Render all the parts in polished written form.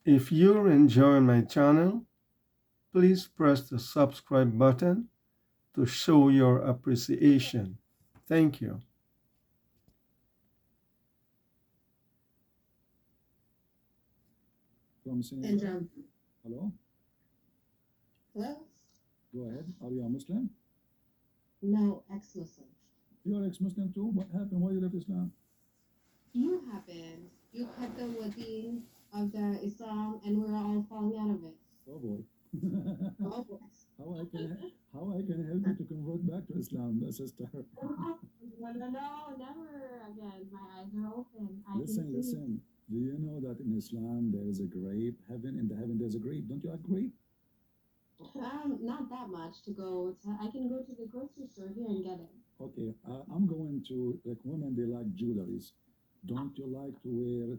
If you're enjoying my channel, please press the subscribe button to show your appreciation. Thank you. From Senegal. Hello, Hello? go ahead. Are you a Muslim? No, ex-Muslim. You are ex-Muslim too? What happened? Why you left Islam? You happened. You cut the wadeen of the Islam, and we're all falling out of it. Oh boy. Oh, boys. How I can help you to convert back to Islam, sister? No, never again. My eyes are open. I can Listen, see. listen. Do you know that in Islam there is a grape? Heaven, in the heaven there's a grape. Don't you like grape? Not that much to go to. I can go to the grocery store here and get it. Okay, I'm going to, like, women, they like jewelries. Don't you like to wear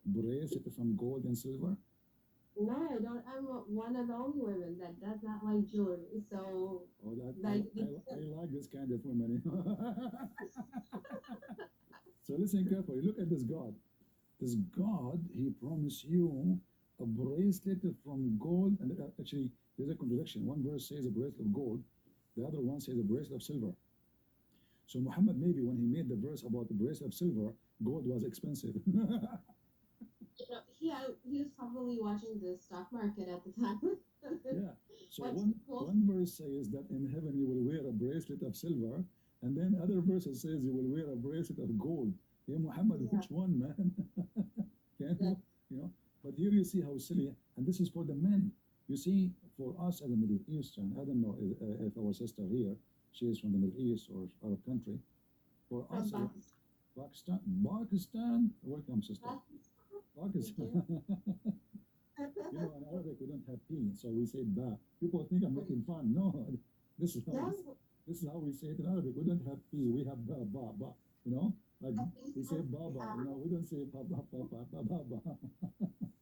bracelet from gold and silver? No, I don't. I'm one of the only women that does not like jewelry. So, Oh, that like, I like this kind of women. So listen carefully. Look at this God. This God, He promised you a bracelet from gold. And actually, there's a contradiction. One verse says a bracelet of gold, the other one says a bracelet of silver. So Muhammad, maybe when he made the verse about the bracelet of silver, gold was expensive. he was probably watching the stock market at the time. Yeah. So What's one verse says that in heaven you will wear a bracelet of silver, and then other verses says you will wear a bracelet of gold. Hey Muhammad, Yeah. which one, man? Can Yeah. you know? But here you see how silly, and this is for the men. You see, for us as a Middle Eastern, I don't know if our sister here, she is from the Middle East or Arab country. For From us, Pakistan. Pakistan, welcome, sister. Pakistan. Thank you. You know, in Arabic we don't have P, so we say ba. People think I'm making fun. No, this is how we, No, this is how we say it in Arabic. We don't have P. We have ba ba ba. You know, like we say baba. You know, we don't say ba ba ba ba ba ba ba.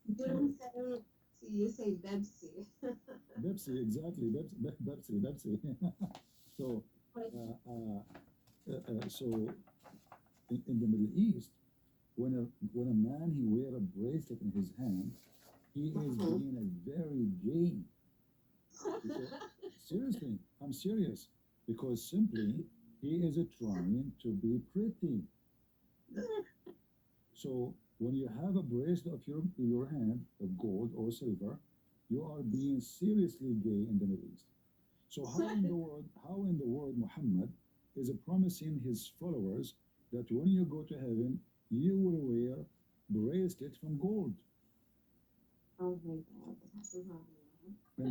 you don't say you say Bebsi. Pepsi, exactly. Pepsi, Pepsi. So, But uh, uh, so in the Middle East, when a man he wear a bracelet in his hand, he is being a very gay. Because, seriously, I'm serious. Because simply he is trying to be pretty. So when you have a bracelet of your hand of gold or silver, you are being seriously gay in the Middle East. So how in the world Muhammad is promising his followers that when you go to heaven, you will wear bracelet from gold. oh my God, this is not real.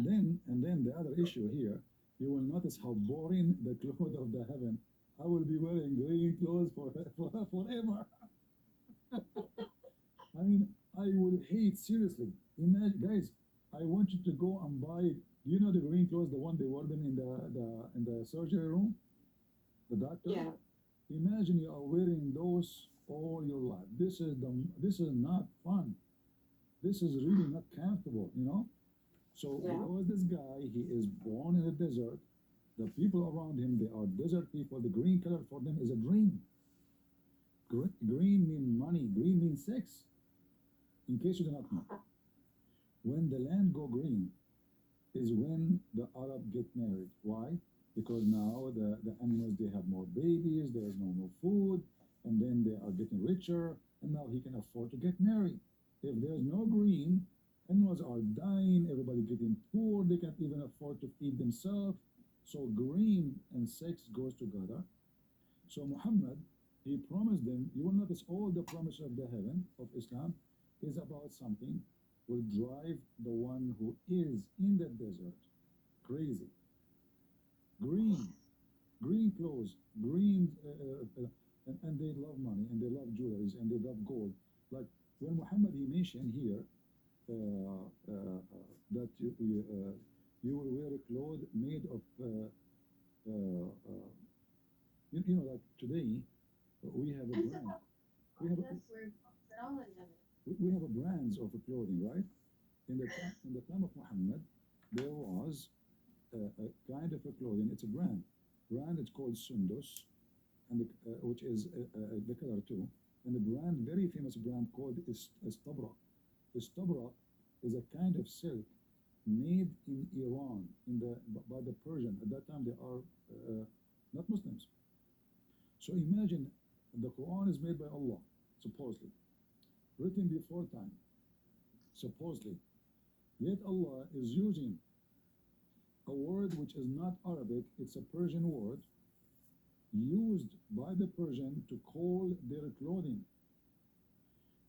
And then the other issue here, you will notice how boring the clothes of the heaven. I will be wearing green clothes forever. I mean, I will hate seriously. Imagine, guys, I want you to go and buy. Do you know the green clothes, the one they wore them in the surgery room, the doctor? Yeah, Imagine you are wearing those all your life. This is not fun. This is really not comfortable, you know. So yeah. because this guy he is born in the desert, the people around him they are desert people. The green color for them is a dream. Green mean money. Green means sex. In case you do not know, when the land go green is when the Arab get married. Why? Because now the animals they have more babies. There is no more food, and then they are getting richer, and now he can afford to get married. If there's no green, animals are dying. Everybody getting poor. They can't even afford to feed themselves. So green and sex goes together. So Muhammad, he promised them, you will notice all the promise of the heaven of Islam is about something will drive the one who is in the desert crazy. Green, green clothes, green, and they love money and they love jewelries and they love gold. Like when Muhammad he mentioned here that you will wear a cloth made of like today we have a And so brand. We have a, that's where it all in heaven. we have a brands of clothing, right? In the time of Muhammad, there was a kind of a clothing. It's a brand. Brand it's called Sundus, and which is the color too. And the brand, very famous brand called is Tabra. Istabrak is a kind of silk made in Iran by the Persian. At that time, they are not Muslims. So imagine the Quran is made by Allah, supposedly, written before time, supposedly. Yet Allah is using a word which is not Arabic, it's a Persian word, used by the Persian to call their clothing.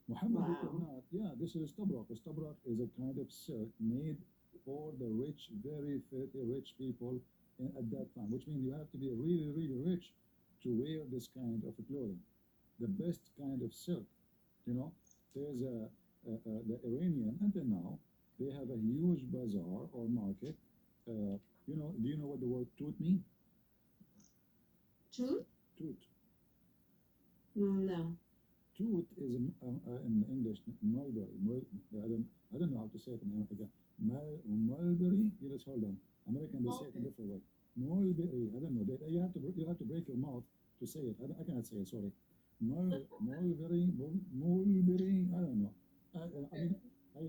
Muhammad could Wow. not, yeah, this is Istabrak. Istabrak is a kind of silk made for the rich, very filthy rich people at that time, which means you have to be really, really rich to wear this kind of clothing. The best kind of silk, you know. There's the Iranian, until now, they have a huge bazaar or market. Do you know what the word toot means? Truth? Toot. No. Toot is in English mulberry. I don't know how to say it in America. Mulberry. You just hold on. American they say it in a different way. Mulberry. I don't know. You have to break your mouth to say it. I cannot say it. Sorry. Mulberry. I don't know. I mean,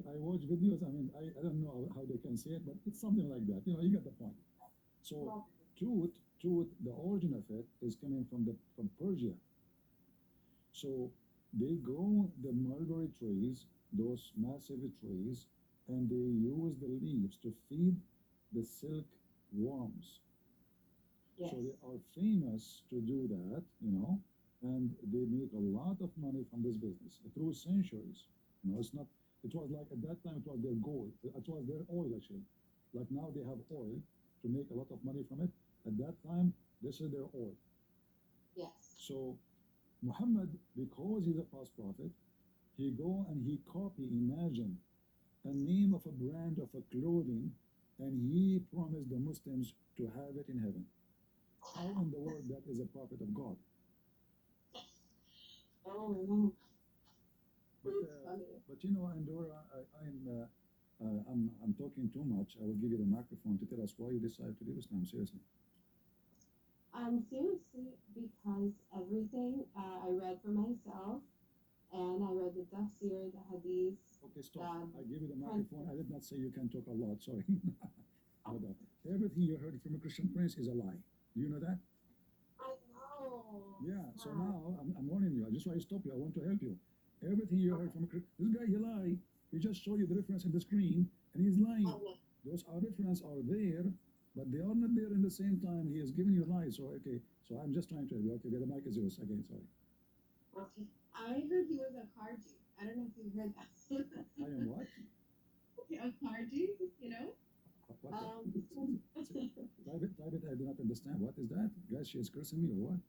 I watch videos. I mean, I don't know how they can say it, but it's something like that. You get the point. So toot. The origin of it is coming from Persia. So they grow the mulberry trees, those massive trees, and they use the leaves to feed the silk worms. Yes. So they are famous to do that, and they make a lot of money from this business through centuries. It's not. It was like at that time it was their gold. It was their oil actually. Like now they have oil to make a lot of money from it. At that time, this is their oil. Yes. So Muhammad, because he's a past prophet, he go and he copy, imagine a name of a brand of a clothing, and he promised the Muslims to have it in heaven. How in the world that is a prophet of God? Oh no. But That's funny. Andorra, I'm talking too much. I will give you the microphone to tell us why you decided to do Islam. Seriously. Seriously, because everything I read for myself, and I read the tafsir, the hadith, Okay, stop. the I give you the prince. microphone. I did not say you can talk a lot. Sorry. Hold on. Everything you heard from a Christian prince is a lie. Do you know that? I know. Yeah. So Wow. now I'm warning you. I just want to stop you. I want to help you. Everything you heard from a Christian, this guy, he lied. He just showed you the reference in the screen, and he's lying. Oh, no. Those are references are there, but they are not there in the same time. He is giving you lies. So okay. So I'm just trying to help you. Okay, the mic is yours again. Sorry. Okay. I heard he was a Karji. I don't know if you heard that. I am what? A Karji, you know? What? So Type it. I do not understand. What is that? Guys, she is cursing me or what?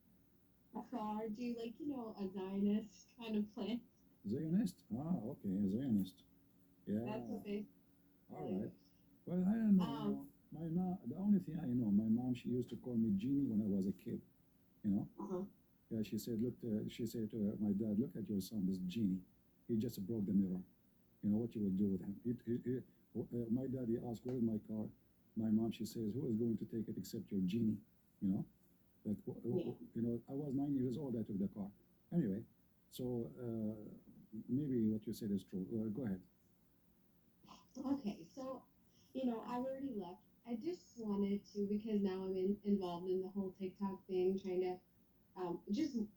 a Karji, like, a Zionist kind of plan. Zionist? Ah, okay, a Zionist. Yeah. That's what they All believe. right. Well, I don't know. Um, My mom. The only thing I know, my mom, she used to call me Genie when I was a kid. You know. uh-huh. Yeah. She said, look. She said to my dad, look at your son, this Genie. He just broke the mirror. You know what you will do with him? My daddy asked, where is my car? My mom, she says, who is going to take it except your Genie? You know. That Yeah. I was 9 years old. I took the car. Anyway, so maybe what you said is true. Go ahead. Okay, so, I already left. I just wanted to, because now I'm involved in the whole TikTok thing, trying to,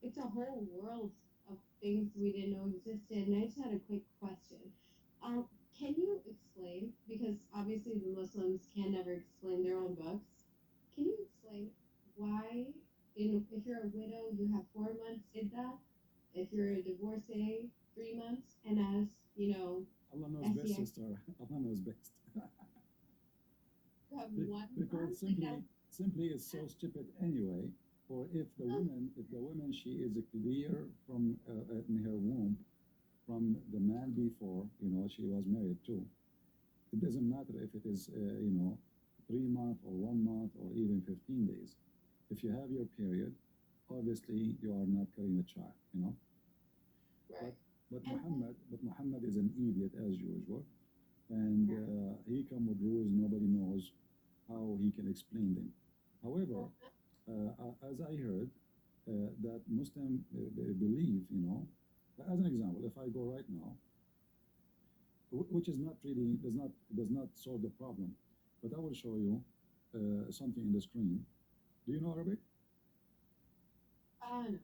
it's a whole world of things we didn't know existed. And I just had a quick question. Um, can you explain, because obviously the Muslims can never explain their own books, can you explain why, if you're a widow, you have 4 months iddah, if you're a divorcee, 3 months, and as, Allah knows best, SEX, sister. Allah knows best. you have Be- one because month, like that. simply it's so stupid anyway. Or if the woman she is clear from in her womb from the man before, she was married to. It doesn't matter if it is 3 months or 1 month or even 15 days. If you have your period, obviously you are not carrying a child. Right. But Muhammad is an idiot as usual, and he come with rules nobody knows how he can explain them. However, as I heard, that Muslim believe, as an example, if I go right now which is not really does not solve the problem. But I will show you something in the screen. Do you know Arabic? No.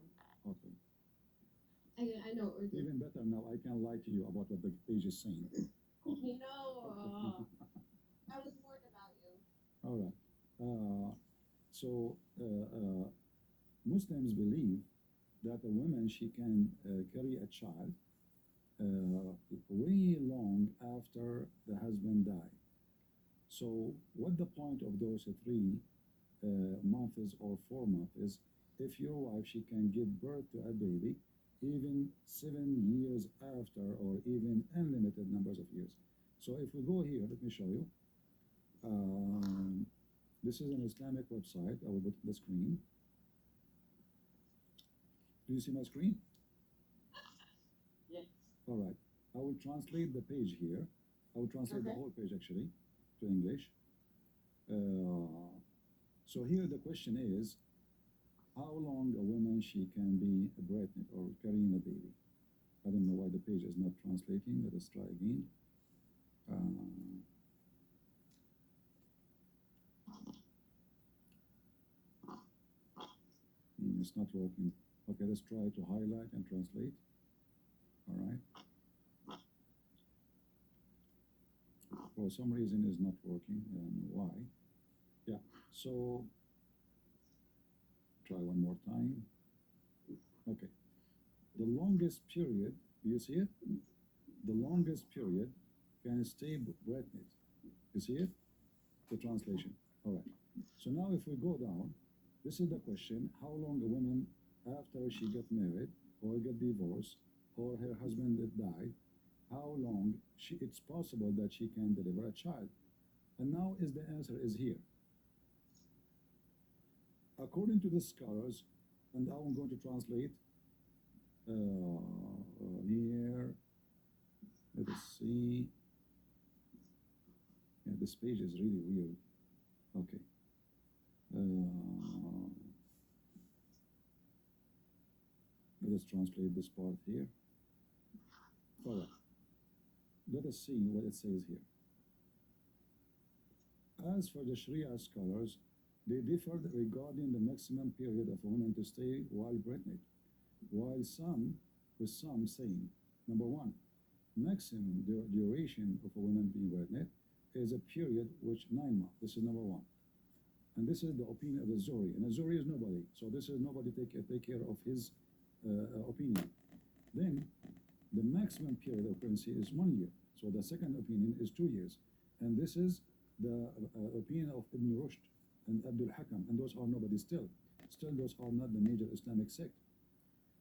Okay. I know Urdu. Even better now, I can lie to you about what the page is saying. You know, I was worried about you. All right. So Muslims believe that a woman she can carry a child way long after the husband died. So what the point of those 3 months or 4 months is if your wife she can give birth to a baby even 7 years after or even unlimited numbers of years. So if we go here, let me show you. This is an Islamic website. I will put the screen. Do you see my screen? Yes. All right. I will translate the page here. I will translate the Okay. whole page actually to English. So here the question is, how long a woman she can be pregnant or carrying a baby? I don't know why the page is not translating. Let us try again. It's not working. Okay, let's try to highlight and translate. All right. For some reason it's not working. I don't know why. Yeah. So try one more time. Okay. The longest period, do you see it? The longest period can stay pregnant. You see it? The translation. All right. So now if we go down, this is the question: how long a woman after she get married or get divorced or her husband that died, how long it's possible that she can deliver a child? And now is the answer is here. According to the scholars, and now I'm going to translate here. Let us see. Yeah, this page is really weird. Okay. Let us translate this part here. All right. Let us see what it says here. As for the Sharia scholars, they differed regarding the maximum period of a woman to stay while pregnant, while with some saying, number one, maximum duration of a woman being pregnant is a period which 9 months. This is number one. And this is the opinion of the Zuri. And the Zuri is nobody. So this is nobody take care of his opinion. Then the maximum period of pregnancy is 1 year. So the second opinion is 2 years. And this is the opinion of Ibn Rushd and Abdul Hakam. And those are nobody still. Still, those are not the major Islamic sect.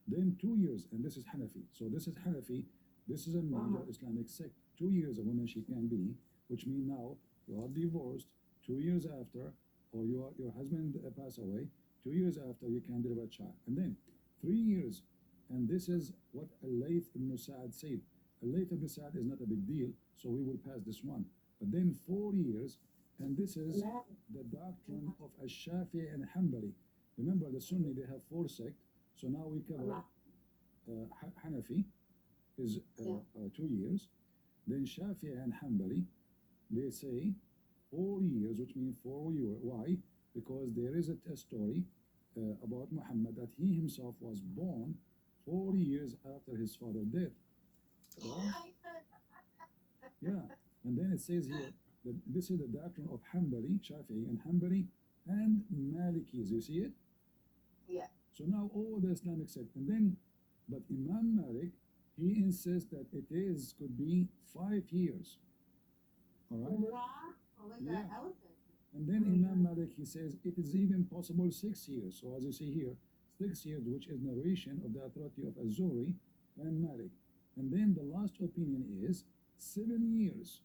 Then 2 years, and this is Hanafi. So this is Hanafi. This is a major Islamic sect. 2 years a woman she can be, which means now you are divorced 2 years after, or your husband passed away, 2 years after you can deliver a child. And then 3 years, and this is what Al-Layth ibn Sa'ad said. Al-Layth ibn Sa'ad is not a big deal, so we will pass this one. But then 4 years, and this is the doctrine of Ash-Shafi'i and Hanbali. Remember, the Sunni, they have 4 sects, so now we cover Hanafi is 2 years. Then Shafi'i and Hanbali, they say 4 years, which means 4 years. Why? Because there is a story about Muhammad that he himself was born 4 years after his father dead. Yeah, and then it says here that this is the doctrine of Hanbali, Shafi'i, and Hanbali, and Malikis. You see it? Yeah. So now all the Islamic sect, and then, but Imam Malik, he insists that could be 5 years. All right? Wow. Like Yeah. that elephant. And then Imam Malik, he says it is even possible 6 years. So as you see here, 6 years, which is narration of the authority of Az-Zuhri and Malik. And then the last opinion is 7 years.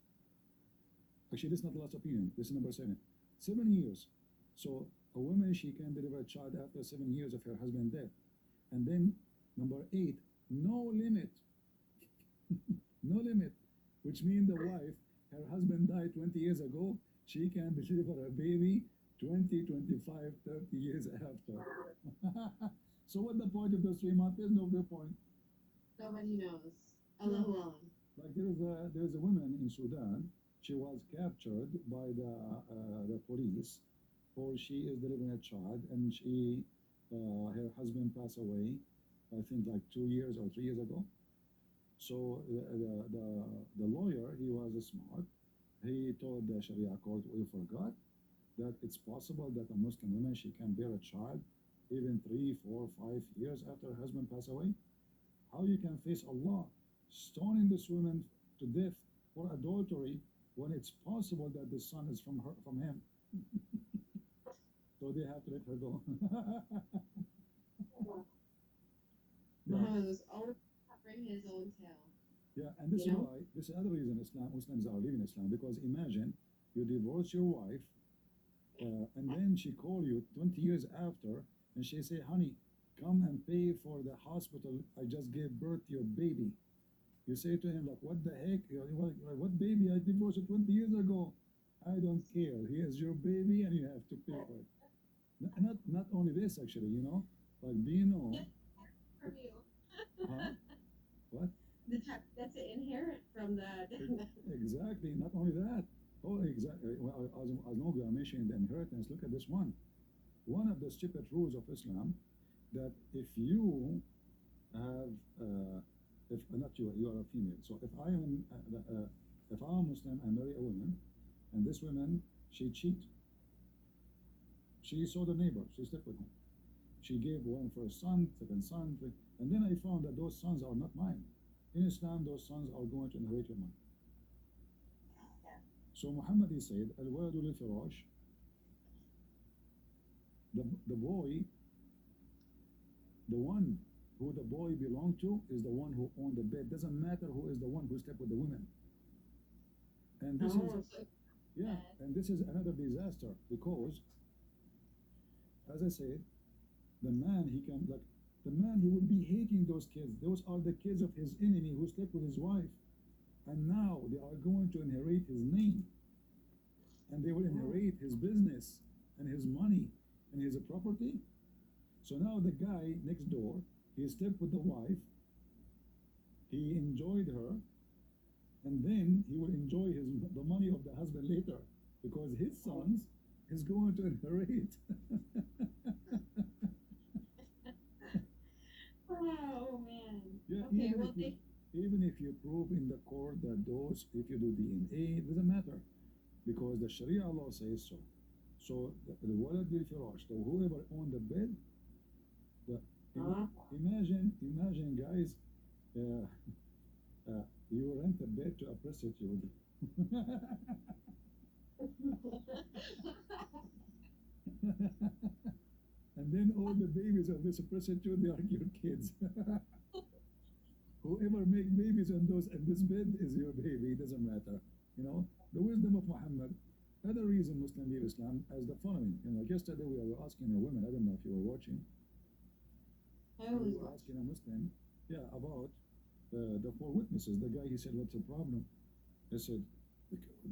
Actually, this is not the last opinion. This is number 7. 7 years. So a woman, she can deliver a child after 7 years of her husband's death. And then number 8, no limit. No limit. Which means the wife, her husband died 20 years ago, she can deliver a baby 20, 25, 30 years after. So what the point of those 3 months? There's no good point. Nobody knows. Allahu Alam. Like there is a woman in Sudan. She was captured by the police, for she is delivering a child, and her husband passed away. I think like 2 years or 3 years ago. So the lawyer, he was smart. He told the Sharia court, we forgot that it's possible that a Muslim woman, she can bear a child even 3, 4, 5 years after her husband passed away. How you can face Allah stoning this woman to death for adultery when it's possible that the son is from him? So they have to let her go. Yeah, Muhammad was always covering his own tail. yeah, and this You is know? why this is another reason Muslims are leaving Islam, because imagine you divorce your wife, and then she call you 20 years after, and she say, honey, come and pay for the hospital, I just gave birth to your baby. You say to him, like, what the heck? What baby? I divorced 20 years ago. I don't care. Here's your baby, and you have to pay for it. Not only this, actually, like, do you know? From you. Huh? What? The type that's inherent from the. Exactly. Not only that. Oh, exactly. Well, as Noga mentioned the inheritance, look at this one. One of the stupid rules of Islam, that if you have, if not you are a female. So if I'm Muslim, I marry a woman, and this woman, she cheat. She saw the neighbor. She slept with him. She gave one first son, second son, and then I found that those sons are not mine. In Islam, those sons are going to inherit your money. So Muhammad, he said, al-waladu lil-firash, the boy, the one who the boy belonged to is the one who owned the bed. Doesn't matter who is the one who slept with the women. And this is, yeah, and this is another disaster, because, as I said, the man, he will be hating those kids. Those are the kids of his enemy who slept with his wife. And now they are going to inherit his name. And they will inherit his business and his money and his property. So now the guy next door, he slept with the wife. He enjoyed her. And then he will enjoy the money of the husband later, because his sons is going to inherit. Oh man. Yeah, Okay, well, even if you prove in the court that if you do DNA, it doesn't matter, because the Sharia law says so. So the walad bil firash, so whoever owned the bed, imagine guys, you rent a bed to a prostitute. And then all the babies of this prostitute, they are your kids. Whoever make babies on this bed is your baby. It doesn't matter. The wisdom of Muhammad. Other reason Muslim leave Islam as the following. Like yesterday we were asking a woman, I don't know if you were watching. We were asking a Muslim, yeah, about the four witnesses. The guy, he said, what's the problem? I said,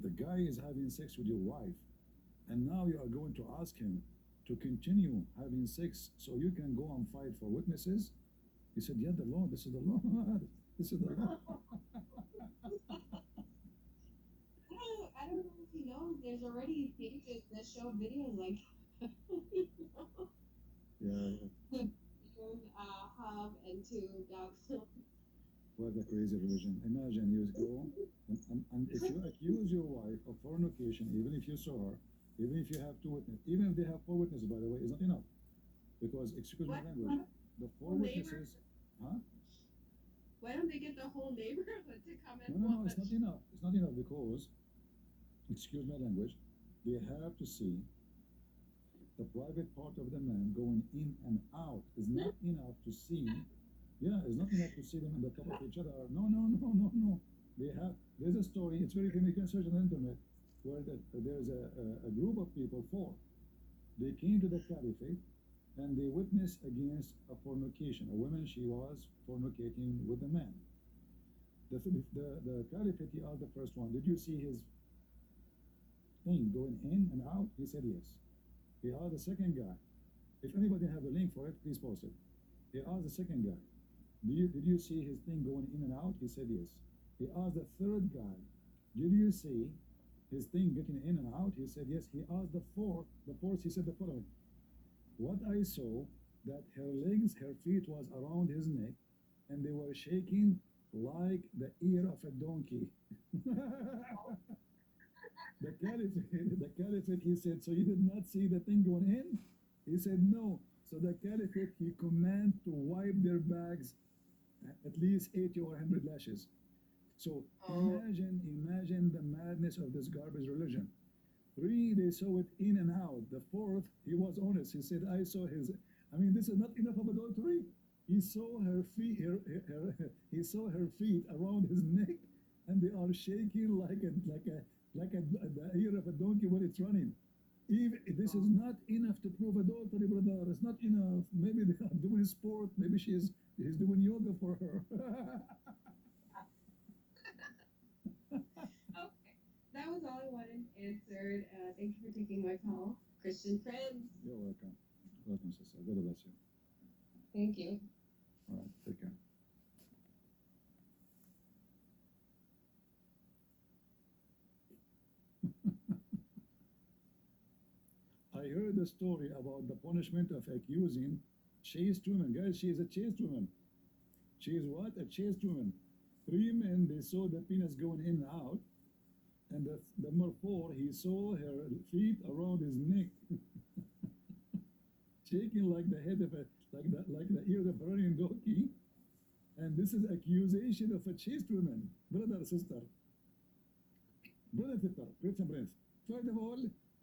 the guy is having sex with your wife, and now you are going to ask him to continue having sex so you can go and fight for witnesses? He said, yeah, the law, this is the law. This is the law. I don't know if you know, there's already pages that show videos like, Yeah. hub and two dogs. What a crazy religion. Imagine you go, and if you accuse your wife of fornication, even if you saw her, even if you have two witnesses, even if they have four witnesses, by the way, is not enough. Because, excuse my language, the four witnesses, huh? Why don't they get the whole neighborhood to come and No, it's not enough. It's not enough because, excuse my language, they have to see the private part of the man going in and out. Is not enough to see. Yeah, it's not enough to see them on the top of each other. No. There's a story, it's very famous, you can search on the internet, where there's a group of people, four. They came to the caliphate, and they witnessed against a fornication. A woman, she was fornicating with a man. The caliphate, he asked the first one, did you see his thing going in and out? He said yes. He asked the second guy. If anybody have the link for it, please post it. He asked the second guy, did you see his thing going in and out? He said yes. He asked the third guy, did you see his thing getting in and out? He said, yes. He asked the fourth. The fourth, he said the following. What I saw, that her legs, her feet was around his neck, and they were shaking like the ear of a donkey. The caliphate, he said, so you did not see the thing going in? He said, no. So the caliphate, he command to wipe their bags at least 80 or 100 lashes. So Oh, imagine the madness of this garbage religion. Three, they saw it in and out. The fourth, he was honest. He said, I saw his. I mean, this is not enough of adultery. He saw her feet. He saw her feet around his neck, and they are shaking like the ear of a donkey when it's running. Even this is not enough to prove adultery, brother. It's not enough. Maybe they are doing sport. Maybe he's doing yoga for her. okay. That was all I wanted answered. Thank you for taking my call. Christian friends. You're welcome. Welcome, sister. God bless you. Thank you. All right, take care. I heard a story about the punishment of accusing chaste women. Guys, she is a chaste woman. She is what? A chaste woman. Three men, they saw the penis going in and out. And the number four, he saw her feet around his neck, shaking like the head of a, like the ear of a running donkey. And this is accusation of a chaste woman. Brother, sister. Brother, sister, Christian Prince. First of all,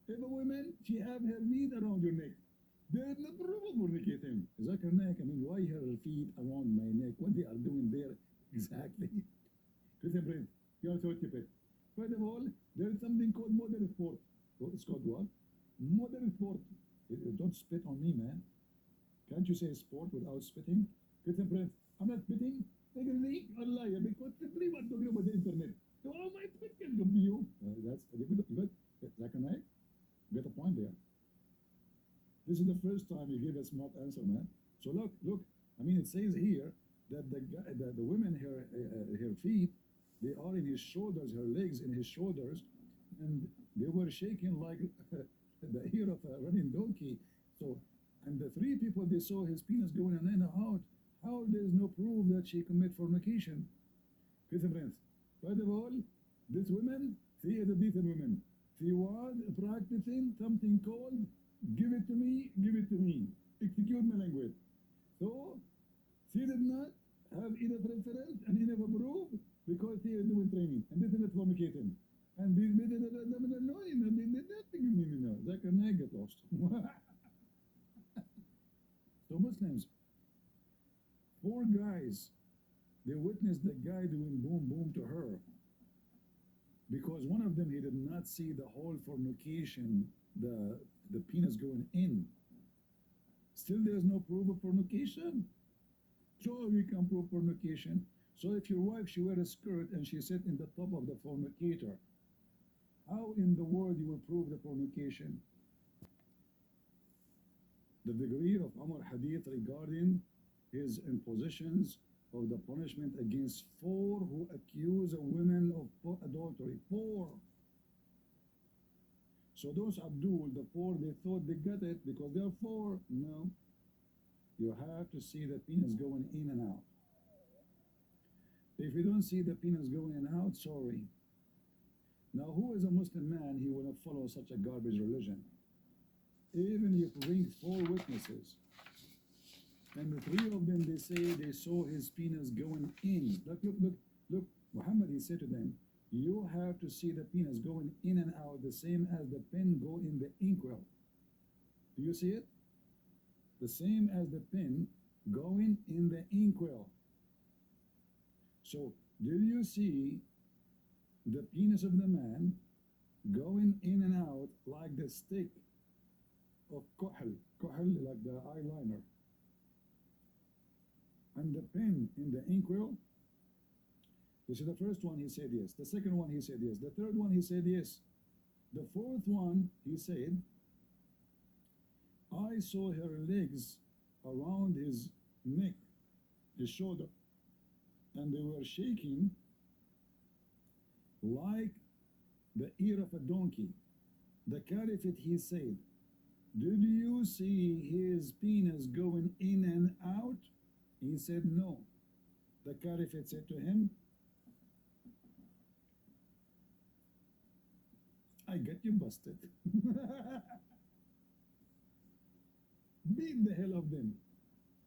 if a woman, she have her feet around your neck, there is no problem fornicating. Zakar neck, I mean, why her feet around my neck? What they are doing there exactly? Christian Prince, you are so stupid. First of all, there is something called modern sport. It's called what? Modern sport. Don't spit on me, man. Can't you say sport without spitting? Christian Prince, I'm not spitting. Secondly, Allah, because everyone talking about the internet. So all my spit can come to you. That's good. Second night, get a point there. This is the first time you give a smart answer, man. So look. I mean, it says here that the women, her feet, they are in his shoulders, her legs in his shoulders, and they were shaking like the ear of a running donkey. So, and the three people, they saw his penis going in and out. How there is no proof that she commit fornication? Christian friends, first of all, this woman, she is a decent woman. She was practicing something called give it to me, give it to me. Execute my language. So, she did not have enough reference and enough proof because she is doing training. And this is not fornicating. And this is annoying. And they did nothing. No. That can I get lost. So, Muslims, four guys, they witnessed the guy doing boom boom to her because one of them, he did not see the whole fornication, the penis going in. Still, there's no proof of fornication. Sure, we can prove fornication. So if your wife, she wear a skirt and she sit in the top of the fornicator, how in the world you will prove the fornication? The degree of Umar Hadith regarding his impositions of the punishment against four who accuse a woman of adultery. Four. So those Abdul, the four, they thought they got it because they are four. No. You have to see the penis going in and out. If you don't see the penis going in and out, sorry. Now, who is a Muslim man, he will not follow such a garbage religion? Even if you bring four witnesses, and the three of them, they say they saw his penis going in. Look. Muhammad, he said to them, you have to see the penis going in and out the same as the pen go in the inkwell. Do you see it? The same as the pen going in the inkwell. So, do you see the penis of the man going in and out like the stick of kuhl, like the eyeliner? And the pen in the inkwell? This is the first one, he said yes. The second one, he said yes. The third one, he said yes. The fourth one, he said, I saw her legs around his neck, his shoulder, and they were shaking like the ear of a donkey. The Caliphate, he said, did you see his penis going in and out? He said, no. The Caliphate said to him, I got you busted. Beat the hell of them.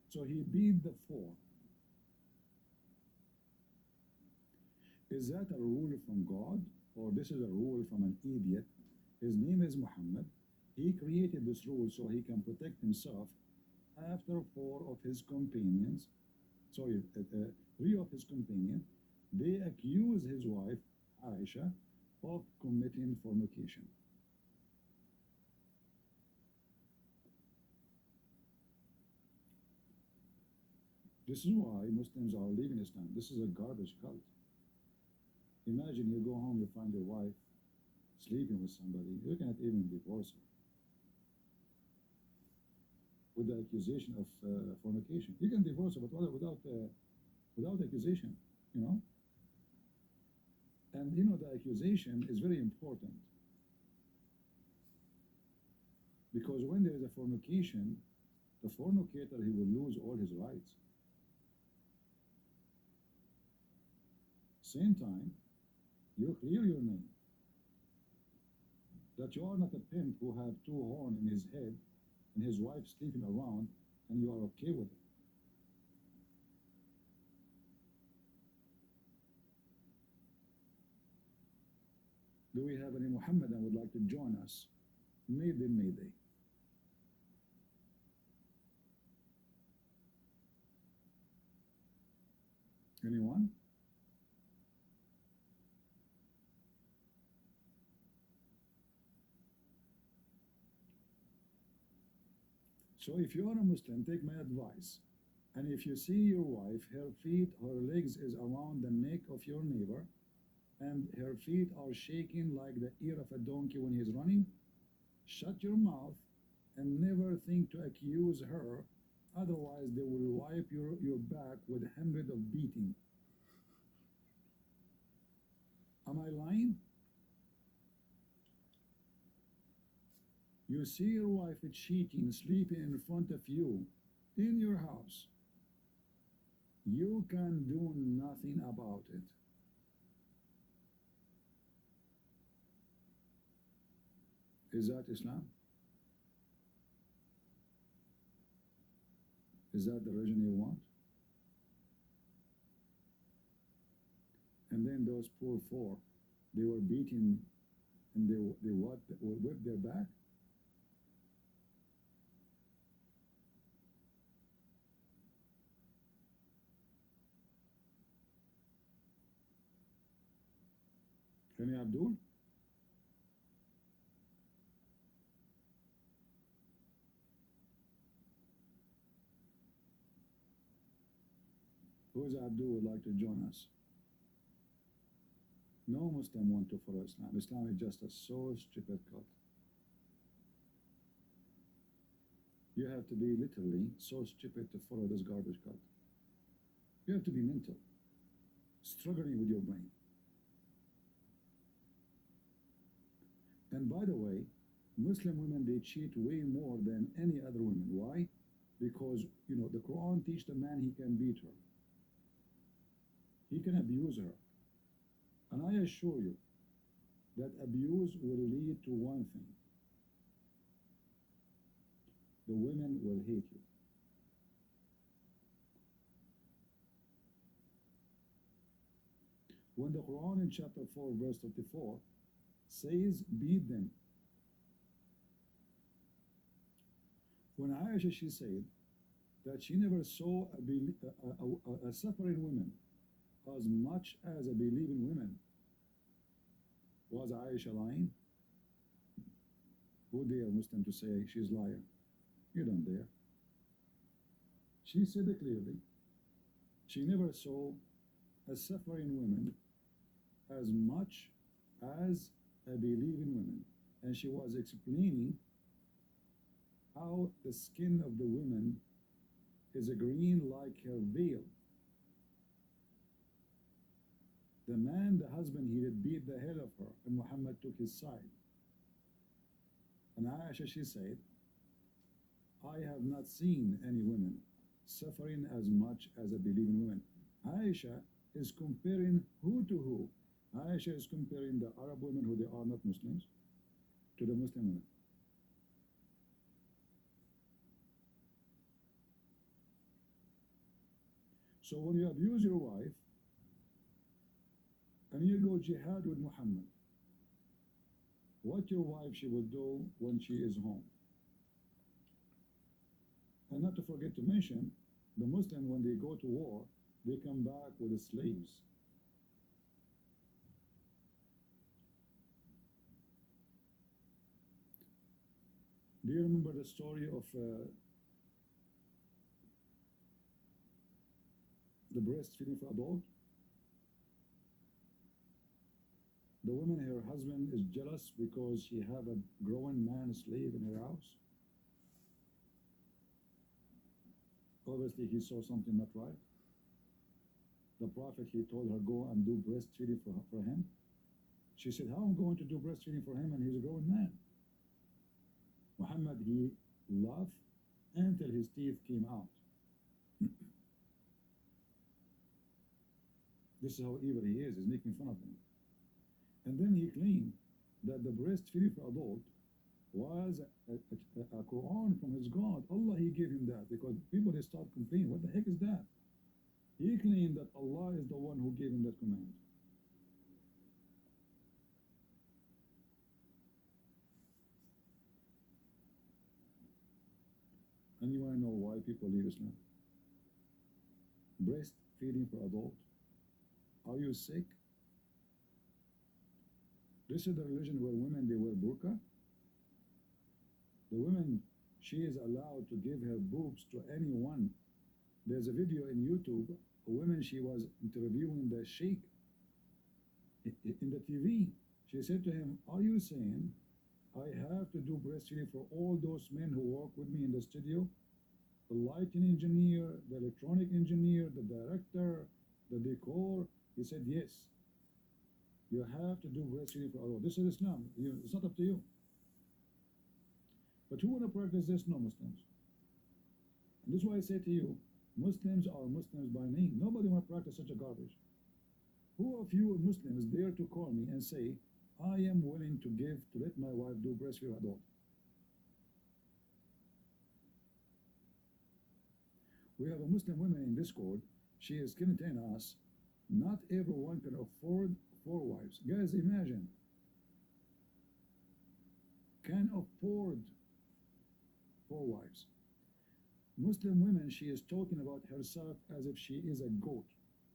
So he beat the four. Is that a rule from God? Or this is a rule from an idiot? His name is Muhammad. He created this rule so he can protect himself after four of his companions, sorry, three of his companions, they accuse his wife, Aisha, of committing fornication. This is why Muslims are leaving Islam. This is a garbage cult. Imagine you go home, you find your wife sleeping with somebody, you cannot even divorce her with the accusation of fornication. You can divorce her, but without accusation, you know. And you know the accusation is very important because when there is a fornication, the fornicator he will lose all his rights. Same time, you clear your name that you are not a pimp who have two horns in his head and his wife sleeping around, and you are okay with it. Do we have any Muhammadan would like to join us? Mayday, mayday. Anyone? So if you are a Muslim, take my advice. And if you see your wife, her feet, her legs is around the neck of your neighbor, and her feet are shaking like the ear of a donkey when he's running, shut your mouth and never think to accuse her. Otherwise, they will wipe your back with 100 of beating. Am I lying? You see your wife cheating, sleeping in front of you in your house. You can do nothing about it. Is that Islam? Is that the religion you want? And then those poor four, they were beaten and they what? They whipped their back? Can you Abdul? Who is Abdul would like to join us? No Muslim want to follow Islam. Islam is just a so stupid cult. You have to be literally so stupid to follow this garbage cult. You have to be mental, struggling with your brain. And by the way, Muslim women, they cheat way more than any other women. Why? Because, you know, the Quran teaches the man he can beat her. He can abuse her. And I assure you that abuse will lead to one thing. The women will hate you. When the Quran in chapter 4, verse 34 says, beat them. When Aisha, she said that she never saw a suffering woman as much as a believing woman. Was Aisha lying? Who dare Muslim to say she's liar? You don't dare. She said it clearly. She never saw a suffering woman as much as a believing woman. And she was explaining how the skin of the woman is green like her veil. The man, the husband, he did beat the hell of her, and Muhammad took his side. And Aisha, she said, I have not seen any women suffering as much as a believing woman. Aisha is comparing who to who? Aisha is comparing the Arab women who they are not Muslims to the Muslim women. So when you abuse your wife and you go jihad with Muhammad, what your wife she will do when she is home. And not to forget to mention, the Muslim when they go to war, they come back with the slaves. Do you remember the story of the breastfeeding for adult? The woman, her husband is jealous because she have a grown man slave in her house. Obviously, he saw something not right. The Prophet, he told her, go and do breastfeeding for him. She said, how am I going to do breastfeeding for him and he's a grown man? Muhammad, he laughed until his teeth came out. This is how evil he is. He's making fun of them. And then he claimed that the breastfeeding for adult was a Quran from his God. Allah, he gave him that because people, they start complaining. What the heck is that? He claimed that Allah is the one who gave him that command. And you want to know why people leave Islam? Breastfeeding for adult. Are you sick? This is the religion where women, they wear burqa. The woman, she is allowed to give her boobs to anyone. There's a video in YouTube, a woman, she was interviewing the sheikh in the TV. She said to him, are you saying I have to do breastfeeding for all those men who work with me in the studio? The lighting engineer, the electronic engineer, the director, the decor? He said, yes. You have to do breastfeeding for all. This is Islam. It's not up to you. But who want to practice this? No Muslims. And this is why I say to you, Muslims are Muslims by name. Nobody want to practice such a garbage. Who of you Muslims dare to call me and say, I am willing to let my wife do breastfeed adult? We have a Muslim woman in Discord. She is telling us, not everyone can afford 4 wives. Guys, imagine. Can afford 4 wives. Muslim women, she is talking about herself as if she is a goat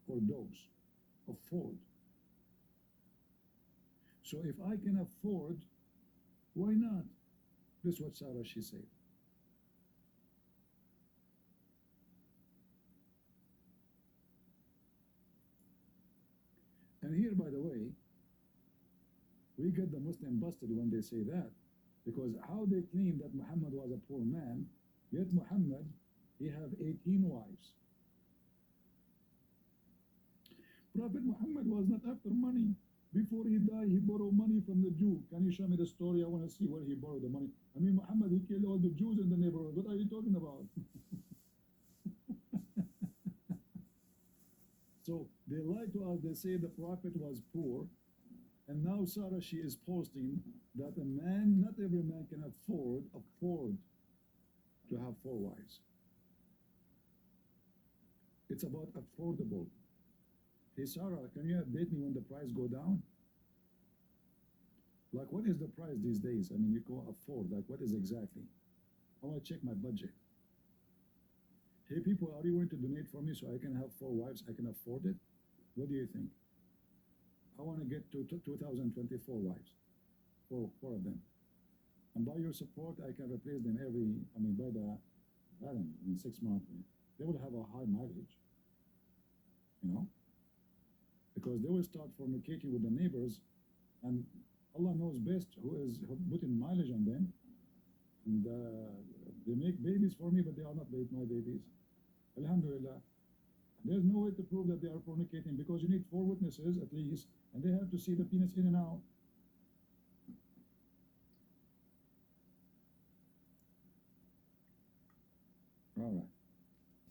or dogs. Afford. So if I can afford, why not? This is what Sarah, she said. And here, by the way, we get the Muslim busted when they say that, because how they claim that Muhammad was a poor man, yet Muhammad, he have 18 wives. Prophet Muhammad was not after money. Before he died, he borrowed money from the Jew. Can you show me the story? I want to see where he borrowed the money. I mean, Muhammad, he killed all the Jews in the neighborhood. What are you talking about? So they lie to us. They say the Prophet was poor. And now Sarah, she is posting that a man, not every man can afford to have 4 wives. It's about affordable. Hey Sarah, can you update me when the price go down? Like, what is the price these days? I mean, you go afford, like, what is exactly? I want to check my budget. Hey people, are you going to donate for me so I can have 4 wives? I can afford it? What do you think? I want to get to 2024 wives, 4 of them. And by your support, I can replace them by I don't know, in 6 months. They will have a high mileage, you know? Because they will start fornicating with the neighbors, and Allah knows best who is putting mileage on them. And they make babies for me, but they are not my babies. Alhamdulillah, There's no way to prove that they are fornicating because you need 4 witnesses at least, and they have to see the penis in and out. All right.